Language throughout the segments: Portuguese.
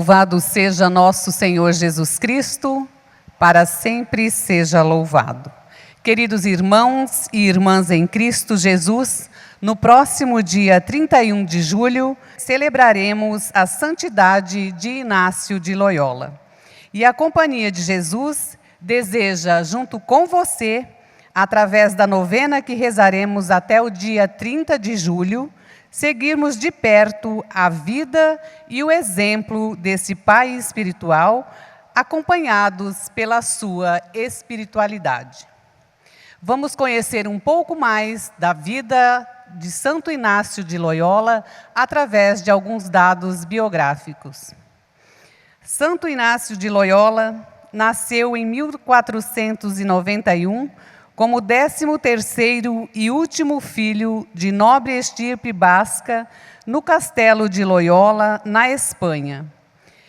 Louvado seja nosso Senhor Jesus Cristo, para sempre seja louvado. Queridos irmãos e irmãs em Cristo Jesus, no próximo dia 31 de julho, celebraremos a santidade de Inácio de Loyola. E a Companhia de Jesus deseja, junto com você, através da novena que rezaremos até o dia 30 de julho, seguirmos de perto a vida e o exemplo desse pai espiritual, acompanhados pela sua espiritualidade. Vamos conhecer um pouco mais da vida de Santo Inácio de Loyola através de alguns dados biográficos. Santo Inácio de Loyola nasceu em 1491 como 13º e último filho de nobre estirpe basca no castelo de Loyola, na Espanha.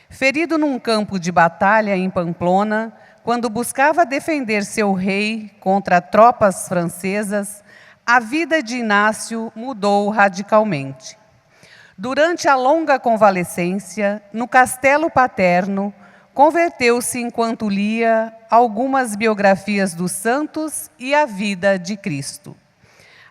Ferido num campo de batalha em Pamplona, quando buscava defender seu rei contra tropas francesas, a vida de Inácio mudou radicalmente. Durante a longa convalescência, no castelo paterno, converteu-se enquanto lia algumas biografias dos santos e a vida de Cristo.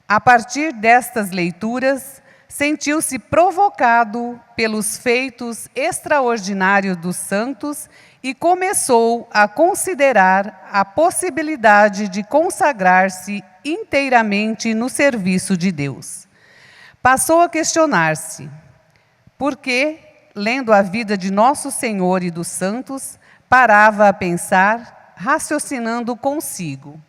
A partir destas leituras, sentiu-se provocado pelos feitos extraordinários dos santos e começou a considerar a possibilidade de consagrar-se inteiramente no serviço de Deus. Passou a questionar-se: por que, lendo a vida de Nosso Senhor e dos santos, parava a pensar, raciocinando consigo: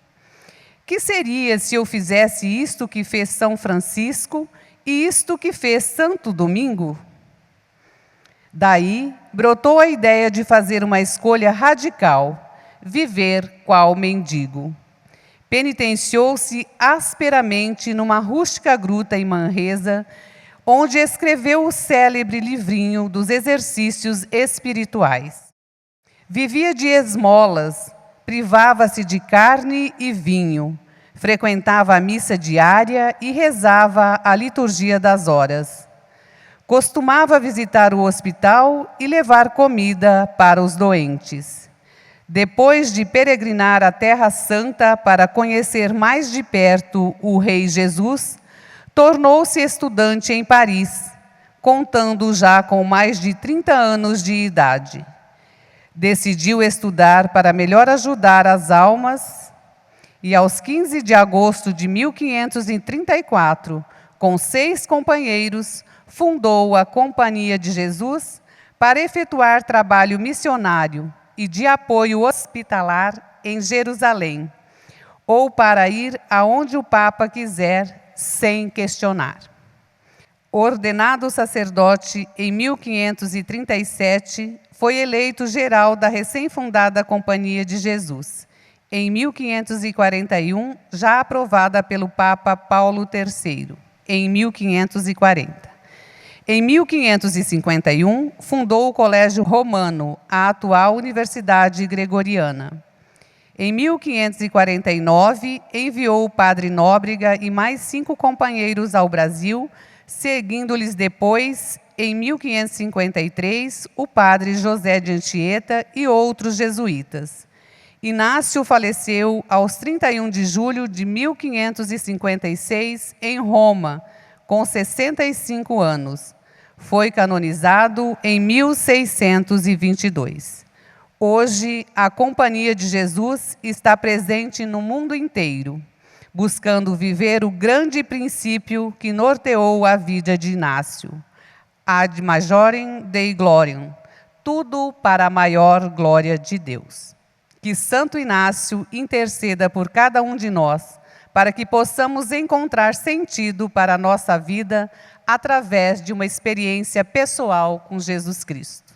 que seria se eu fizesse isto que fez São Francisco e isto que fez Santo Domingo? Daí brotou a ideia de fazer uma escolha radical: viver qual mendigo. Penitenciou-se asperamente numa rústica gruta em Manresa, onde escreveu o célebre livrinho dos exercícios espirituais. Vivia de esmolas, privava-se de carne e vinho, frequentava a missa diária e rezava a liturgia das horas. Costumava visitar o hospital e levar comida para os doentes. Depois de peregrinar à Terra Santa para conhecer mais de perto o Rei Jesus, tornou-se estudante em Paris, contando já com mais de 30 anos de idade. Decidiu estudar para melhor ajudar as almas e, aos 15 de agosto de 1534, com 6 companheiros, fundou a Companhia de Jesus para efetuar trabalho missionário e de apoio hospitalar em Jerusalém, ou para ir aonde o Papa quiser, sem questionar. Ordenado sacerdote em 1537, foi eleito geral da recém-fundada Companhia de Jesus. Em 1541, já aprovada pelo Papa Paulo III, em 1540. Em 1551, fundou o Colégio Romano, a atual Universidade Gregoriana. Em 1549, enviou o padre Nóbrega e mais 5 companheiros ao Brasil, seguindo-lhes depois, em 1553, o padre José de Anchieta e outros jesuítas. Inácio faleceu aos 31 de julho de 1556, em Roma, com 65 anos. Foi canonizado em 1622. Hoje, a Companhia de Jesus está presente no mundo inteiro, buscando viver o grande princípio que norteou a vida de Inácio: ad majorem Dei gloriam, tudo para a maior glória de Deus. Que Santo Inácio interceda por cada um de nós, para que possamos encontrar sentido para a nossa vida através de uma experiência pessoal com Jesus Cristo.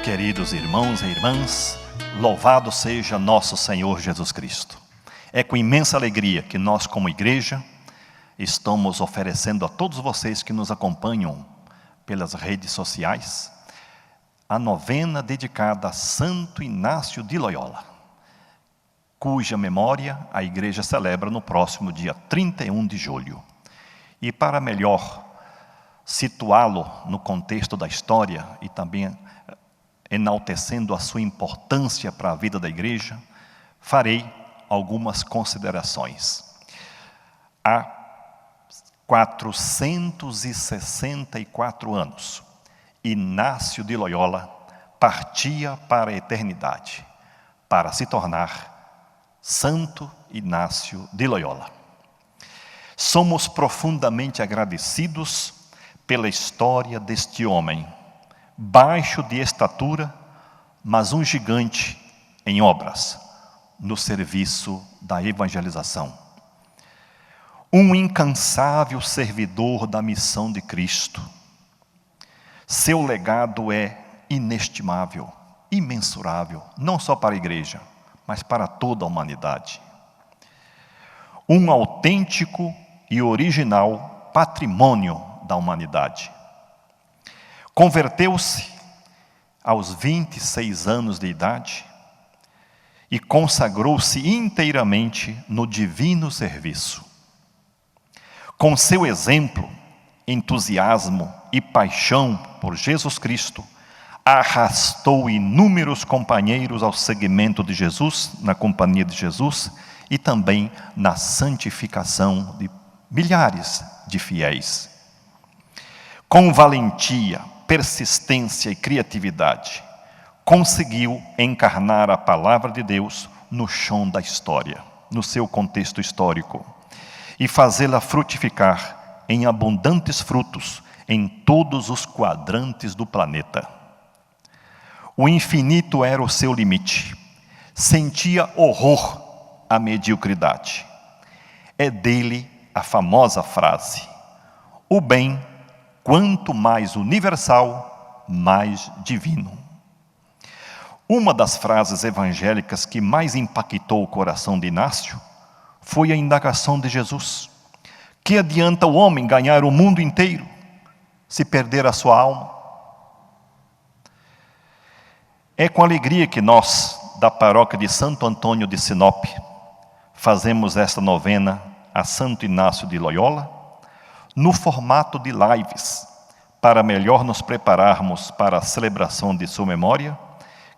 Queridos irmãos e irmãs, louvado seja nosso Senhor Jesus Cristo. É com imensa alegria que nós, como igreja, estamos oferecendo a todos vocês que nos acompanham pelas redes sociais a novena dedicada a Santo Inácio de Loyola, cuja memória a igreja celebra no próximo dia 31 de julho. E para melhor situá-lo no contexto da história e também enaltecendo a sua importância para a vida da igreja, farei algumas considerações. Há 464 anos, Inácio de Loyola partia para a eternidade, para se tornar Santo Inácio de Loyola. Somos profundamente agradecidos pela história deste homem, baixo de estatura, mas um gigante em obras, no serviço da evangelização. Um incansável servidor da missão de Cristo. Seu legado é inestimável, imensurável, não só para a igreja, mas para toda a humanidade. Um autêntico e original patrimônio da humanidade. Converteu-se aos 26 anos de idade e consagrou-se inteiramente no divino serviço. Com seu exemplo, entusiasmo e paixão por Jesus Cristo, arrastou inúmeros companheiros ao seguimento de Jesus, na companhia de Jesus, e também na santificação de milhares de fiéis. Com valentia, persistência e criatividade, conseguiu encarnar a palavra de Deus no chão da história, no seu contexto histórico, e fazê-la frutificar em abundantes frutos em todos os quadrantes do planeta. O infinito era o seu limite. Sentia horror à mediocridade. É dele a famosa frase: o bem, quanto mais universal, mais divino. Uma das frases evangélicas que mais impactou o coração de Inácio foi a indagação de Jesus: que adianta o homem ganhar o mundo inteiro se perder a sua alma? É com alegria que nós, da paróquia de Santo Antônio de Sinop, fazemos esta novena a Santo Inácio de Loyola, no formato de lives, para melhor nos prepararmos para a celebração de sua memória,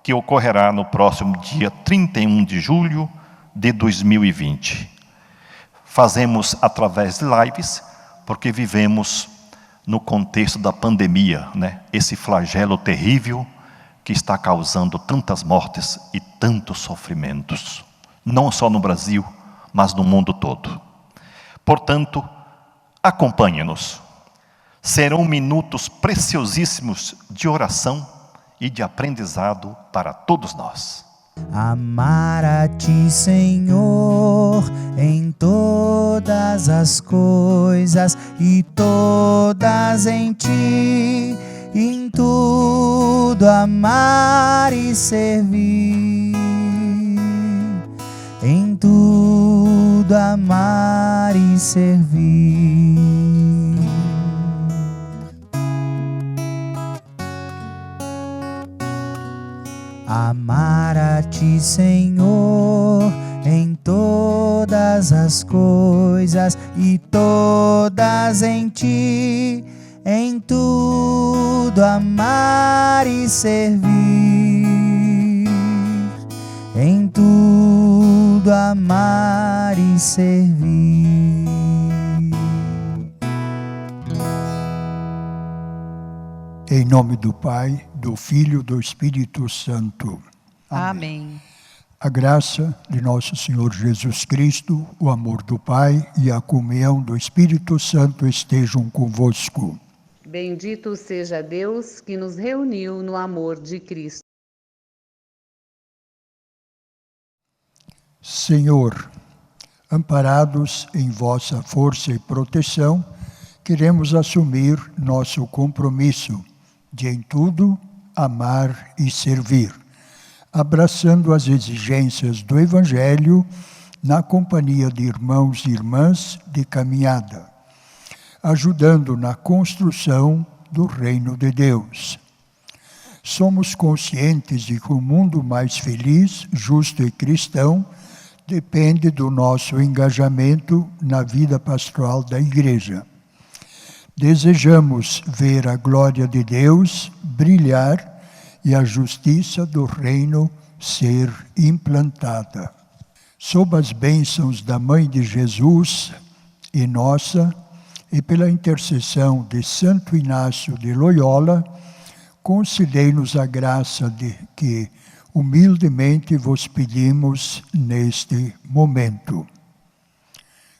que ocorrerá no próximo dia 31 de julho de 2020. Fazemos através de lives, porque vivemos no contexto da pandemia, né? Esse flagelo terrível que está causando tantas mortes e tantos sofrimentos, não só no Brasil, mas no mundo todo. Portanto, acompanhe-nos. Serão minutos preciosíssimos de oração e de aprendizado para todos nós. Amar a Ti, Senhor, em todas as coisas e todas em Ti, em tudo amar e servir, em tudo amar e servir. Amar a Ti, Senhor, em todas as coisas e todas em Ti, em tudo amar e servir, em tudo amar e servir. Em nome do Pai, do Filho e do Espírito Santo. Amém. A graça de nosso Senhor Jesus Cristo, o amor do Pai e a comunhão do Espírito Santo estejam convosco. Bendito seja Deus que nos reuniu no amor de Cristo. Senhor, amparados em vossa força e proteção, queremos assumir nosso compromisso de em tudo amar e servir, abraçando as exigências do Evangelho na companhia de irmãos e irmãs de caminhada, ajudando na construção do reino de Deus. Somos conscientes de que um mundo mais feliz, justo e cristão depende do nosso engajamento na vida pastoral da Igreja. Desejamos ver a glória de Deus brilhar e a justiça do reino ser implantada. Sob as bênçãos da Mãe de Jesus e nossa, e pela intercessão de Santo Inácio de Loyola, concedei-nos a graça de que humildemente vos pedimos neste momento.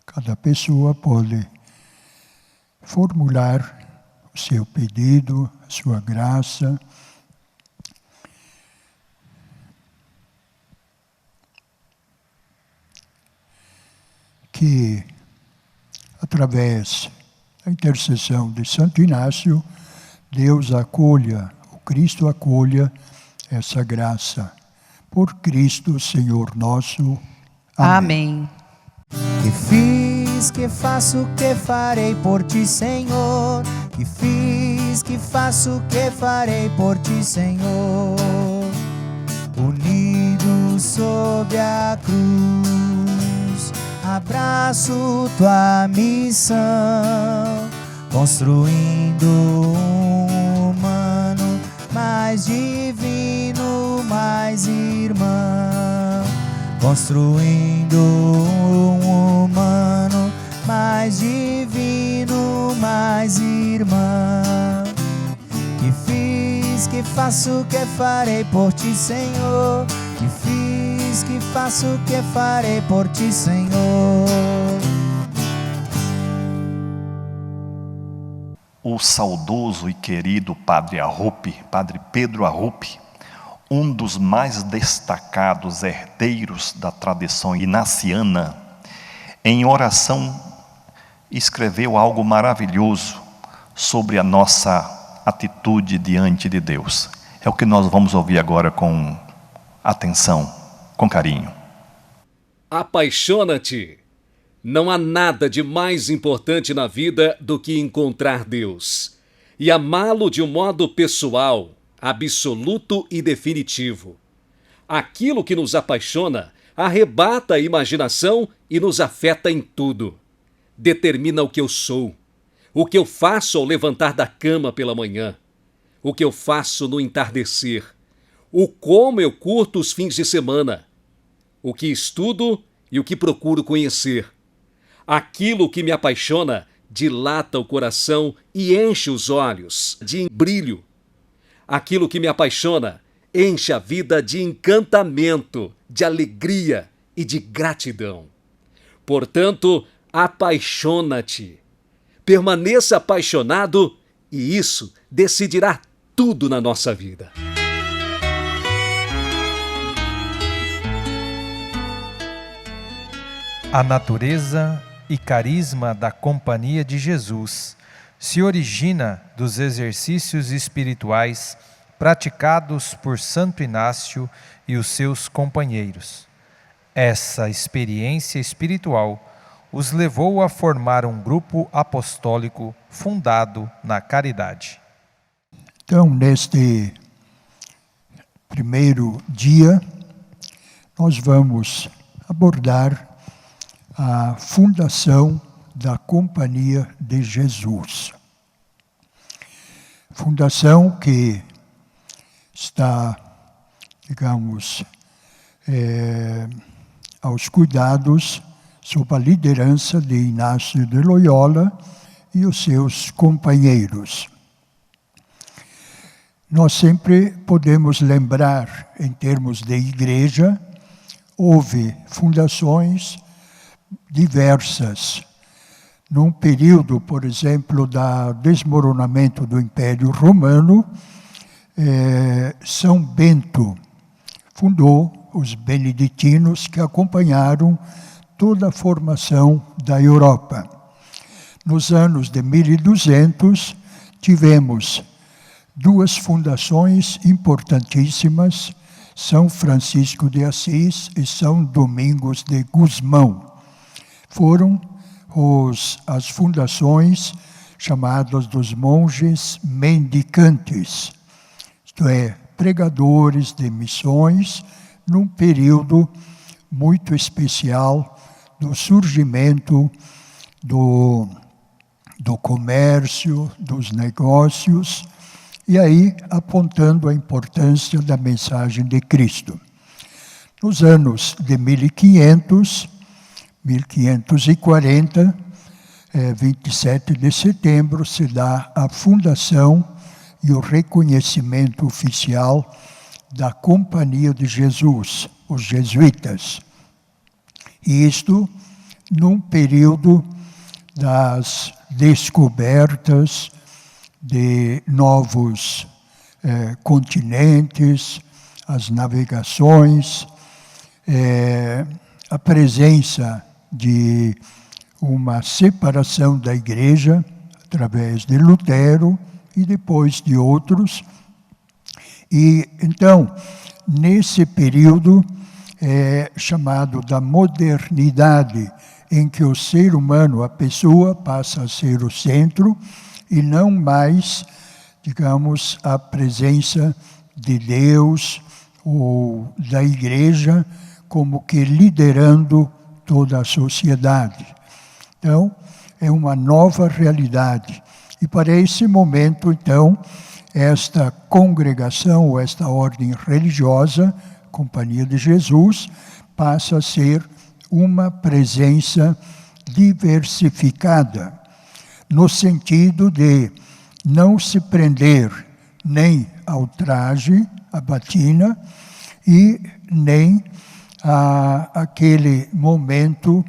Cada pessoa pode formular o seu pedido, a sua graça. Que, através da intercessão de Santo Inácio, Deus acolha, o Cristo acolha essa graça. Por Cristo, Senhor nosso. Amém. Amém. Que fiz, que faço, que farei por ti, Senhor. Que fiz, que faço, que farei por ti, Senhor. Unido sob a cruz, abraço tua missão, construindo um humano mais divino, mais irmão. Construindo um humano mais divino, mais irmão. Que fiz, que faço, que farei por ti, Senhor. Que fiz, que faço, que farei por ti, Senhor. O saudoso e querido Padre Arrupe, Padre Pedro Arrupe, um dos mais destacados herdeiros da tradição inaciana, em oração escreveu algo maravilhoso sobre a nossa atitude diante de Deus. É o que nós vamos ouvir agora com atenção, com carinho. Apaixona-te. Não há nada de mais importante na vida do que encontrar Deus e amá-lo de um modo pessoal, absoluto e definitivo. Aquilo que nos apaixona arrebata a imaginação e nos afeta em tudo. Determina o que eu sou, o que eu faço ao levantar da cama pela manhã, o que eu faço no entardecer, o como eu curto os fins de semana, o que estudo e o que procuro conhecer. Aquilo que me apaixona dilata o coração e enche os olhos de brilho. Aquilo que me apaixona enche a vida de encantamento, de alegria e de gratidão. Portanto, apaixona-te. Permaneça apaixonado e isso decidirá tudo na nossa vida. A natureza e carisma da Companhia de Jesus se origina dos exercícios espirituais praticados por Santo Inácio e os seus companheiros. Essa experiência espiritual os levou a formar um grupo apostólico fundado na caridade. Então, neste primeiro dia, nós vamos abordar a fundação da Companhia de Jesus. Fundação que está, digamos, aos cuidados, sob a liderança de Inácio de Loyola e os seus companheiros. Nós sempre podemos lembrar, em termos de igreja, houve fundações diversas. Num período, por exemplo, do desmoronamento do Império Romano, São Bento fundou os beneditinos que acompanharam toda a formação da Europa. Nos anos de 1200, tivemos duas fundações importantíssimas, São Francisco de Assis e São Domingos de Gusmão. Foram as fundações chamadas dos monges mendicantes, isto é, pregadores de missões, num período muito especial do surgimento do comércio, dos negócios, e aí apontando a importância da mensagem de Cristo. Nos anos de 1540, 27 de setembro, se dá a fundação e o reconhecimento oficial da Companhia de Jesus, os jesuítas. E isto num período das descobertas de novos continentes, as navegações, a presença de uma separação da Igreja através de Lutero e depois de outros. E então, nesse período chamado da modernidade, em que o ser humano, a pessoa, passa a ser o centro e não mais, digamos, a presença de Deus ou da Igreja como que liderando toda a sociedade. Então, é uma nova realidade. E para esse momento, então, esta congregação, ou esta ordem religiosa, Companhia de Jesus, passa a ser uma presença diversificada, no sentido de não se prender nem ao traje, à batina, e nem àquele momento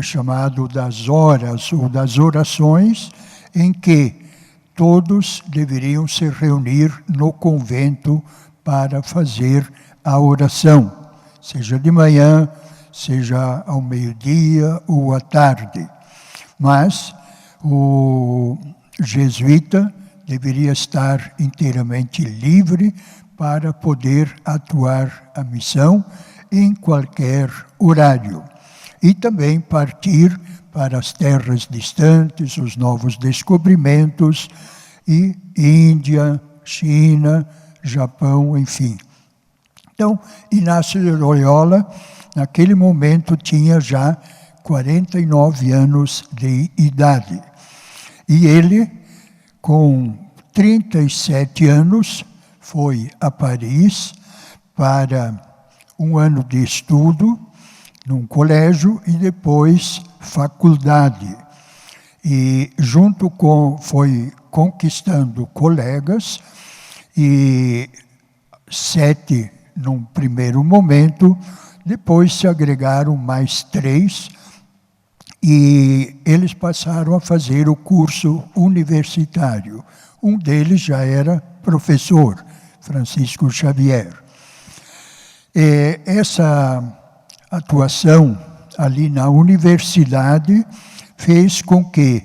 chamado das horas ou das orações, em que todos deveriam se reunir no convento para fazer a oração, seja de manhã, seja ao meio-dia ou à tarde. Mas o jesuíta deveria estar inteiramente livre para poder atuar a missão em qualquer horário. E também partir para as terras distantes, os novos descobrimentos, e Índia, China, Japão, enfim. Então, Inácio de Loyola, naquele momento, tinha já 49 anos de idade. E ele, com 37 anos, foi a Paris para um ano de estudo, num colégio, e depois faculdade. E foi conquistando colegas, e 7 num primeiro momento, depois se agregaram mais 3, e eles passaram a fazer o curso universitário. Um deles já era professor, Francisco Xavier. Essa atuação ali na universidade fez com que,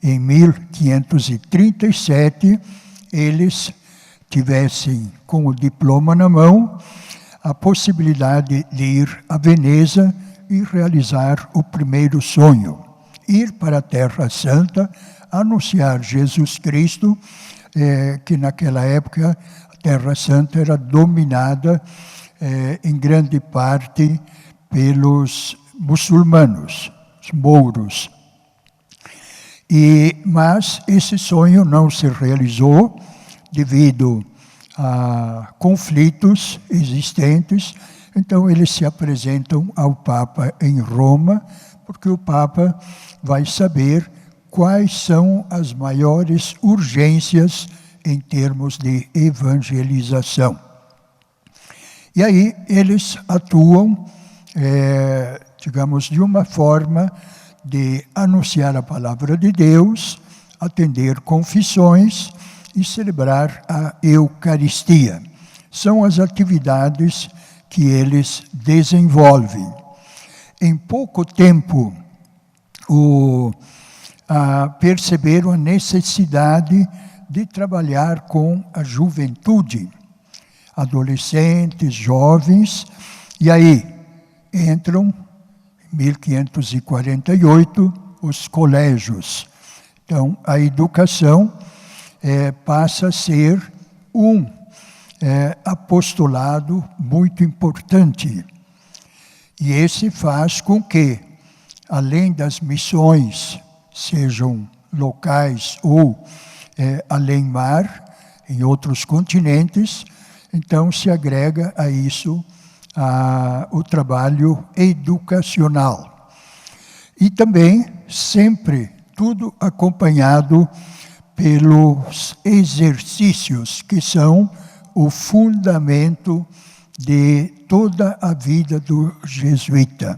em 1537, eles tivessem, com o diploma na mão, a possibilidade de ir a Veneza e realizar o primeiro sonho, ir para a Terra Santa, anunciar Jesus Cristo, que naquela época a Terra Santa era dominada em grande parte pelos muçulmanos, os mouros. Mas esse sonho não se realizou devido a conflitos existentes. Então eles se apresentam ao Papa em Roma, porque o Papa vai saber quais são as maiores urgências em termos de evangelização. E aí eles atuam, digamos, de uma forma de anunciar a palavra de Deus, atender confissões e celebrar a Eucaristia. São as atividades que eles desenvolvem. Em pouco tempo, perceberam a necessidade de trabalhar com a juventude, adolescentes, jovens, e aí entram, em 1548, os colégios. Então, a educação passa a ser um apostolado muito importante. E esse faz com que, além das missões sejam locais ou além mar, em outros continentes. Então se agrega a isso o trabalho educacional. E também sempre tudo acompanhado pelos exercícios, que são o fundamento de toda a vida do jesuíta.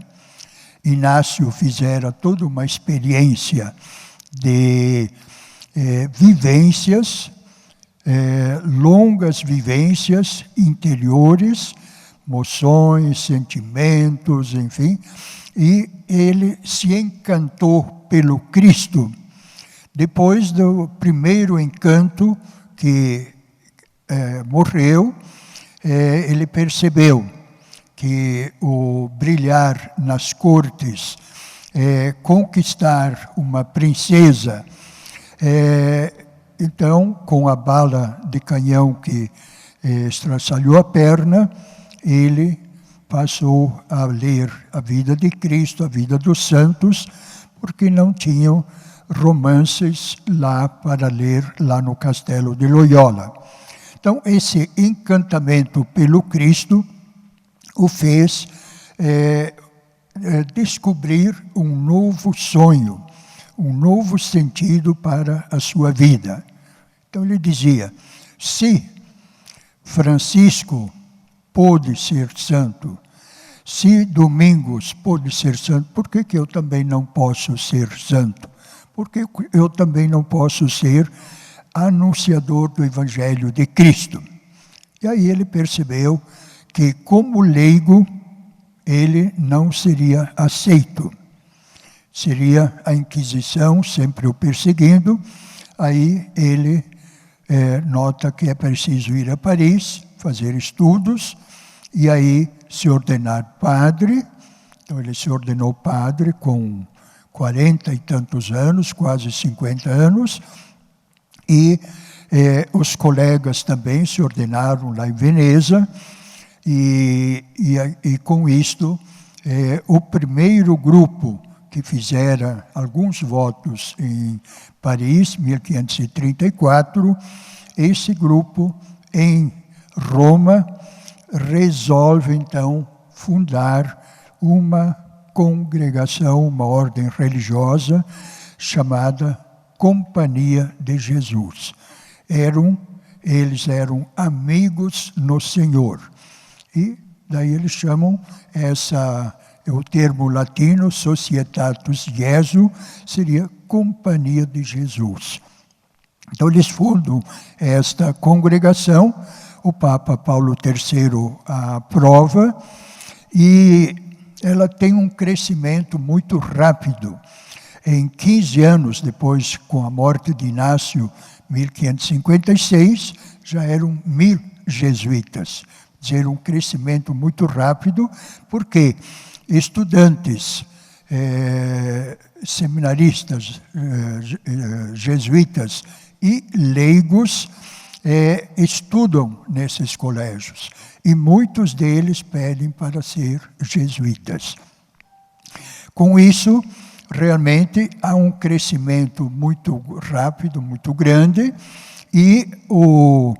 Inácio fizera toda uma experiência de vivências, longas vivências interiores, emoções, sentimentos, enfim, e ele se encantou pelo Cristo. Depois do primeiro encanto, que morreu, ele percebeu que o brilhar nas cortes, conquistar uma princesa, então, com a bala de canhão que estraçalhou a perna, ele passou a ler a vida de Cristo, a vida dos santos, porque não tinham romances lá para ler lá no Castelo de Loyola. Então, esse encantamento pelo Cristo o fez descobrir um novo sonho, um novo sentido para a sua vida. Então ele dizia, se Francisco pôde ser santo, se Domingos pôde ser santo, por que eu também não posso ser santo? Por que eu também não posso ser anunciador do Evangelho de Cristo? E aí ele percebeu que, como leigo, ele não seria aceito. Seria a Inquisição sempre o perseguindo. Aí ele nota que é preciso ir a Paris, fazer estudos, e aí se ordenar padre. Então ele se ordenou padre com 40 e tantos anos, quase 50 anos, e os colegas também se ordenaram lá em Veneza, e com isto, o primeiro grupo que fizera alguns votos em Paris, 1534, esse grupo em Roma resolve então fundar uma congregação, uma ordem religiosa chamada Companhia de Jesus. Eles eram amigos no Senhor. E daí eles chamam o termo latino, Societatis Jesu, seria Companhia de Jesus. Então eles fundam esta congregação, o Papa Paulo III a aprova, e ela tem um crescimento muito rápido. Em 15 anos depois, com a morte de Inácio, 1556, já eram 1000 jesuítas. Quer dizer, um crescimento muito rápido, porque estudantes, seminaristas, jesuítas e leigos estudam nesses colégios. E muitos deles pedem para ser jesuítas. Com isso, realmente há um crescimento muito rápido, muito grande, e o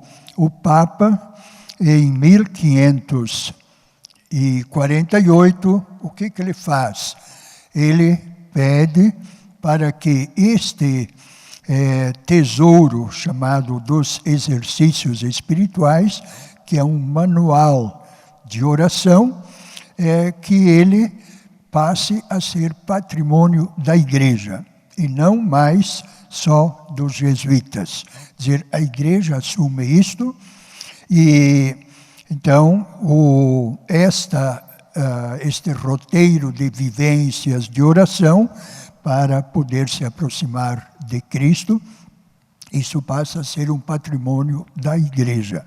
Papa, em 1548, o que ele faz? Ele pede para que este tesouro chamado dos exercícios espirituais, que é um manual de oração, que ele passe a ser patrimônio da Igreja, e não mais só dos jesuítas. Quer dizer, a Igreja assume isto, e então este roteiro de vivências de oração para poder se aproximar de Cristo, isso passa a ser um patrimônio da Igreja.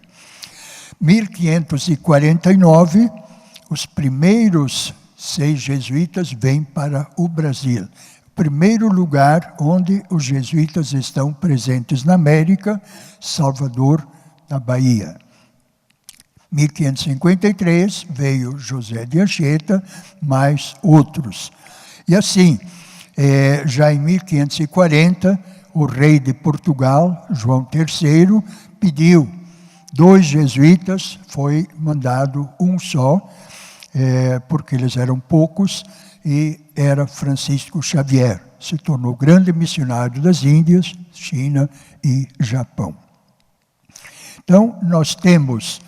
1549, os primeiros 6 jesuítas vêm para o Brasil. Primeiro lugar onde os jesuítas estão presentes na América, Salvador, na Bahia. 1553 veio José de Anchieta, mais outros. E assim, já em 1540, o rei de Portugal, João III, pediu 2 jesuítas, foi mandado um só, porque eles eram poucos, e era Francisco Xavier. Se tornou grande missionário das Índias, China e Japão. Então, nós temos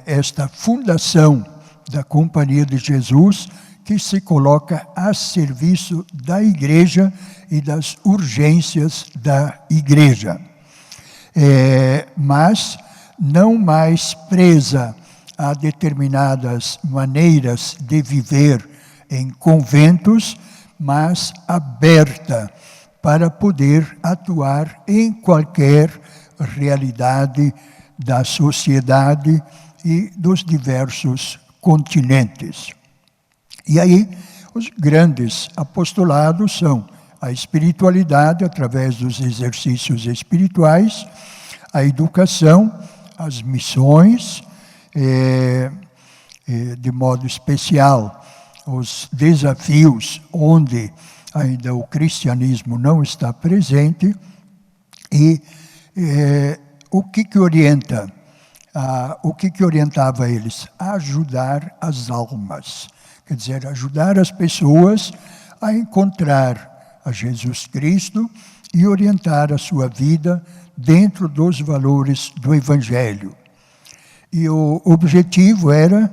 esta fundação da Companhia de Jesus, que se coloca a serviço da Igreja e das urgências da Igreja. Mas não mais presa a determinadas maneiras de viver em conventos, mas aberta para poder atuar em qualquer realidade da sociedade e dos diversos continentes. E aí, os grandes apostolados são a espiritualidade, através dos exercícios espirituais, a educação, as missões, de modo especial, os desafios onde ainda o cristianismo não está presente, e o que orienta? O que orientava eles? Ajudar as almas. Quer dizer, ajudar as pessoas a encontrar a Jesus Cristo e orientar a sua vida dentro dos valores do Evangelho. E o objetivo era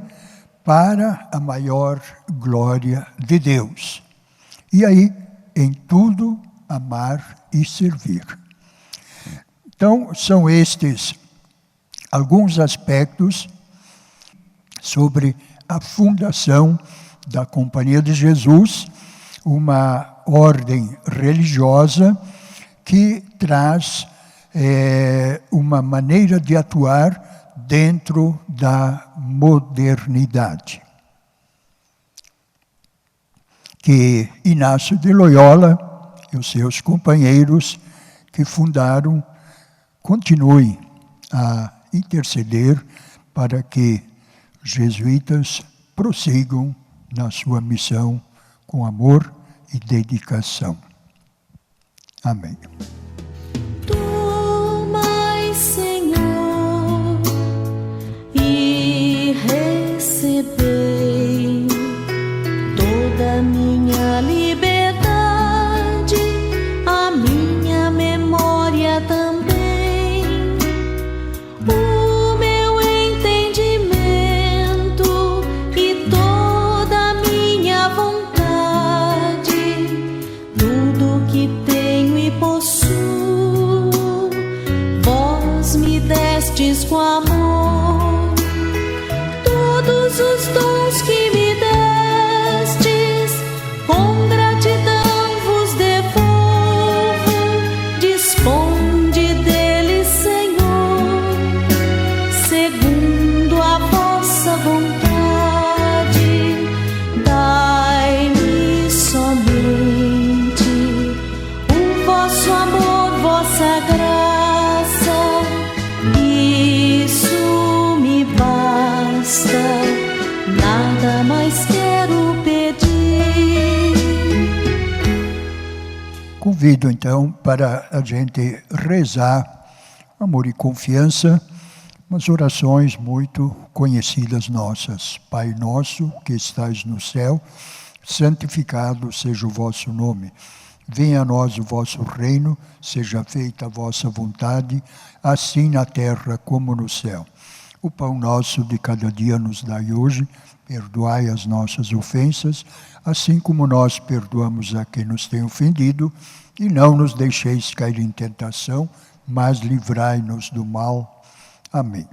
para a maior glória de Deus. E aí, em tudo, amar e servir. Então, são estes alguns aspectos sobre a fundação da Companhia de Jesus, uma ordem religiosa que traz uma maneira de atuar dentro da modernidade. Que Inácio de Loyola e os seus companheiros que fundaram continuem a interceder para que os jesuítas prossigam na sua missão com amor e dedicação. Amém. Tomai, Senhor, e recebei toda a minha liberdade, a minha memória também, o meu entendimento e toda a minha vontade, tudo que tenho e possuo, vós me destes com amor, todos os dons que me destes, com gratidão vos devolvo, disponde deles, Senhor, segundo a vossa vontade, dai-me somente o vosso amor, vossa graça, isso me basta, nada mais quero pedir. Convido então para a gente rezar, amor e confiança, umas orações muito conhecidas nossas. Pai nosso que estais no céu, santificado seja o vosso nome. Venha a nós o vosso reino, seja feita a vossa vontade, assim na terra como no céu. O pão nosso de cada dia nos dai hoje, perdoai as nossas ofensas, assim como nós perdoamos a quem nos tem ofendido, e não nos deixeis cair em tentação, mas livrai-nos do mal. Amém.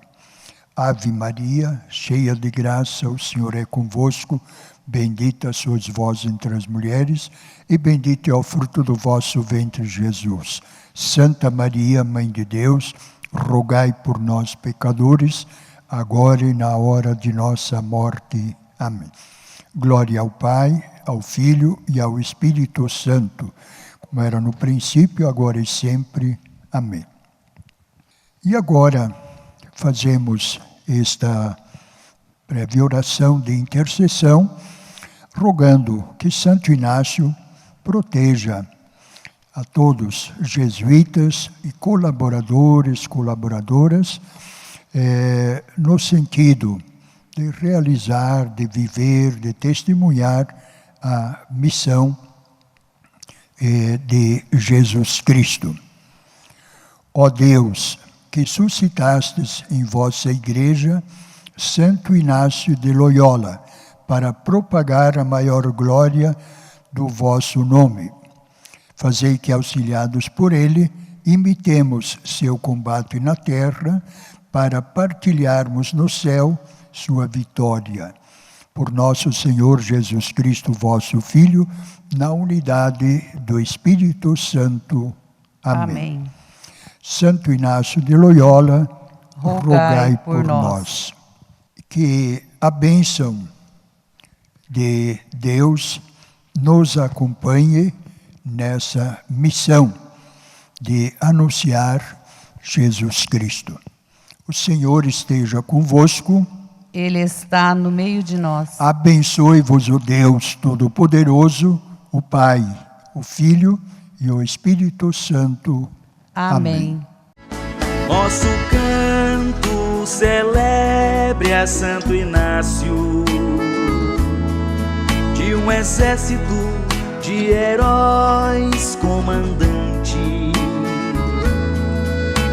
Ave Maria, cheia de graça, o Senhor é convosco, bendita sois vós entre as mulheres, e bendito é o fruto do vosso ventre, Jesus. Santa Maria, Mãe de Deus, rogai por nós, pecadores, agora e na hora de nossa morte. Amém. Glória ao Pai, ao Filho e ao Espírito Santo, como era no princípio, agora e sempre. Amém. E agora fazemos esta breve oração de intercessão, rogando que Santo Inácio proteja a todos jesuítas e colaboradores, colaboradoras, no sentido de realizar, de viver, de testemunhar a missão de Jesus Cristo. Ó Deus, que suscitastes em vossa Igreja Santo Inácio de Loyola, para propagar a maior glória do vosso nome. Fazei que, auxiliados por ele, imitemos seu combate na terra, para partilharmos no céu sua vitória. Por nosso Senhor Jesus Cristo, vosso Filho, na unidade do Espírito Santo. Amém. Amém. Santo Inácio de Loyola, rogai por nós. nós. Que a bênção de Deus nos acompanhe nessa missão de anunciar Jesus Cristo. O Senhor esteja convosco. Ele está no meio de nós. Abençoe-vos o Deus Todo-Poderoso, o Pai, o Filho e o Espírito Santo. Amém. Nosso canto celebre a Santo Inácio, de um exército de heróis comandante,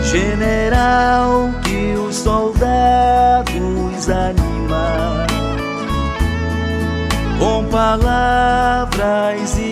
general que os soldados anima, com palavras e